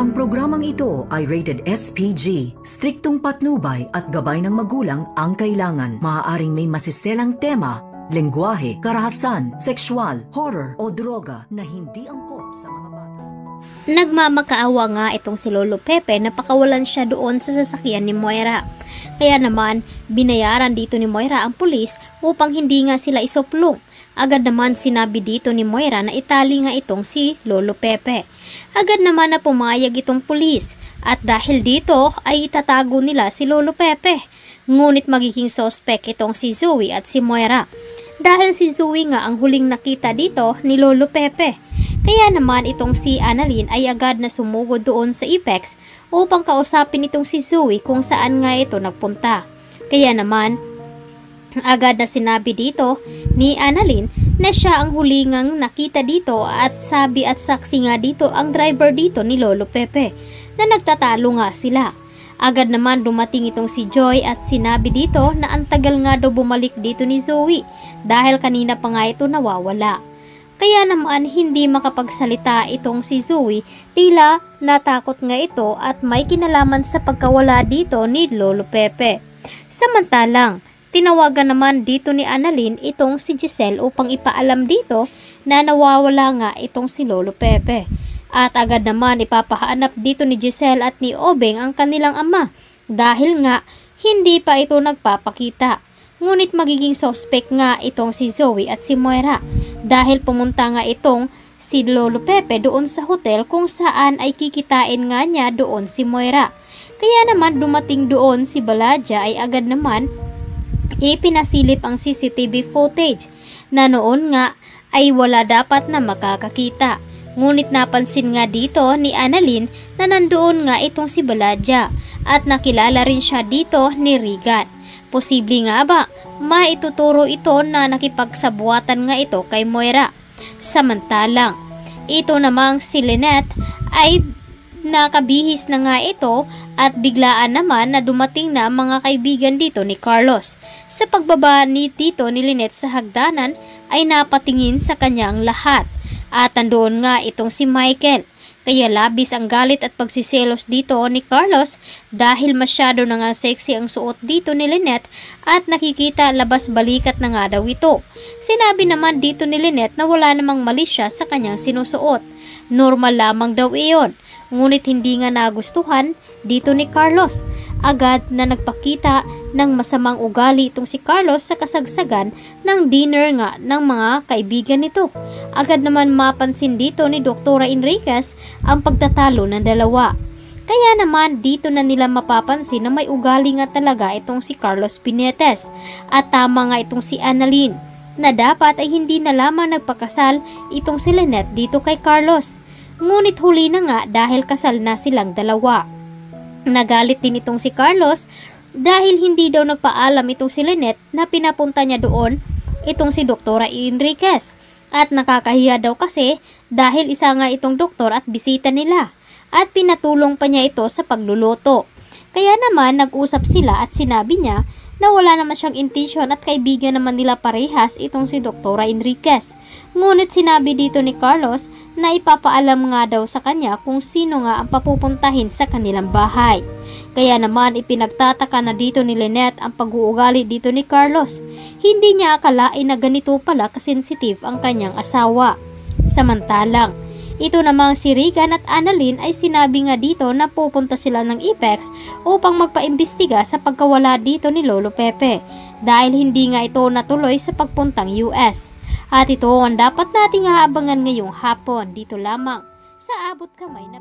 Ang programang ito ay rated SPG. Striktong patnubay at gabay ng magulang ang kailangan. Maaaring may masiselang tema, lengguwahe, karahasan, sexual, horror o droga na hindi angkop sa mga bata. Nagmamakaawa nga itong si Lolo Pepe na pakawalan siya doon sa sasakyan ni Moira. Kaya naman, binayaran dito ni Moira ang pulis upang hindi nga sila isuplong. Agad naman sinabi dito ni Moira na itali nga itong si Lolo Pepe. Agad naman na pumayag itong pulis at dahil dito ay itatago nila si Lolo Pepe. Ngunit magiging suspect itong si Zoe at si Moira. Dahil si Zoe nga ang huling nakita dito ni Lolo Pepe. Kaya naman itong si Annalyn ay agad na sumugod doon sa Apex upang kausapin itong si Zoe kung saan nga ito nagpunta. Kaya naman, agad na sinabi dito ni Annalyn na siya ang hulingang nakita dito at sabi at saksi nga dito ang driver dito ni Lolo Pepe na nagtatalo nga sila. Agad naman dumating itong si Joy at sinabi dito na ang tagal nga daw bumalik dito ni Zoe dahil kanina pa nga ito nawawala. Kaya naman hindi makapagsalita itong si Zoe, tila natakot nga ito at may kinalaman sa pagkawala dito ni Lolo Pepe. Samantalang, tinawagan naman dito ni Annalyn itong si Giselle upang ipaalam dito na nawawala nga itong si Lolo Pepe. At agad naman ipapahanap dito ni Giselle at ni Obeng ang kanilang ama dahil nga hindi pa ito nagpapakita. Ngunit magiging suspect nga itong si Zoe at si Moira dahil pumunta nga itong si Lolo Pepe doon sa hotel kung saan ay kikitain nga niya doon si Moira. Kaya naman dumating doon si Baladja ay agad naman ipinasilip ang CCTV footage na noon nga ay wala dapat na makakakita. Ngunit napansin nga dito ni Annalyn na nandoon nga itong si Baladja at nakilala rin siya dito ni Regan. Posible nga ba maituturo ito na nakipagsabuatan nga ito kay Moira? Samantalang, ito namang si Lynette ay nakabihis na nga ito at biglaan naman na dumating na mga kaibigan dito ni Carlos. Sa pagbaba ni Tito ni Lynette sa hagdanan ay napatingin sa kanyang lahat at nandoon nga itong si Michael. Kaya labis ang galit at pagsiselos dito ni Carlos dahil masyado na nga sexy ang suot dito ni Lynette at nakikita labas balikat na nga daw ito. Sinabi naman dito ni Lynette na wala namang mali siya sa kanyang sinusuot. Normal lamang daw iyon. Ngunit hindi nga nagustuhan dito ni Carlos. Agad na nagpakita ng masamang ugali itong si Carlos sa kasagsagan ng dinner nga ng mga kaibigan nito. Agad naman mapansin dito ni Dr. Enriquez ang pagtatalo ng dalawa. Kaya naman dito na nila mapapansin na may ugali nga talaga itong si Carlos Pinetes at tama nga itong si Annalyn na dapat ay hindi na lamang nagpakasal itong si Lynette dito kay Carlos. Ngunit huli na nga dahil kasal na silang dalawa. Nagalit din itong si Carlos dahil hindi daw nagpaalam itong si Lynette na pinapunta niya doon itong si Dr. Enriquez. At nakakahiya daw kasi dahil isa nga itong doktor at bisita nila at pinatulong pa niya ito sa pagluluto. Kaya naman nag-usap sila at sinabi niya na wala naman siyang intensyon at kaibigan naman nila parehas itong si Dr. Enriquez. Ngunit sinabi dito ni Carlos na ipapaalam nga daw sa kanya kung sino nga ang papupuntahin sa kanilang bahay. Kaya naman ipinagtataka na dito ni Lynette ang pag-uugali dito ni Carlos. Hindi niya akalain na ganito pala kasensitive ang kanyang asawa. Samantalang, ito namang si Regan at Annalyn ay sinabi nga dito na pupunta sila ng Apex upang magpaimbestiga sa pagkawala dito ni Lolo Pepe dahil hindi nga ito natuloy sa pagpuntang US. At ito ang dapat nating aabangan ngayong hapon dito lamang sa abot kamay na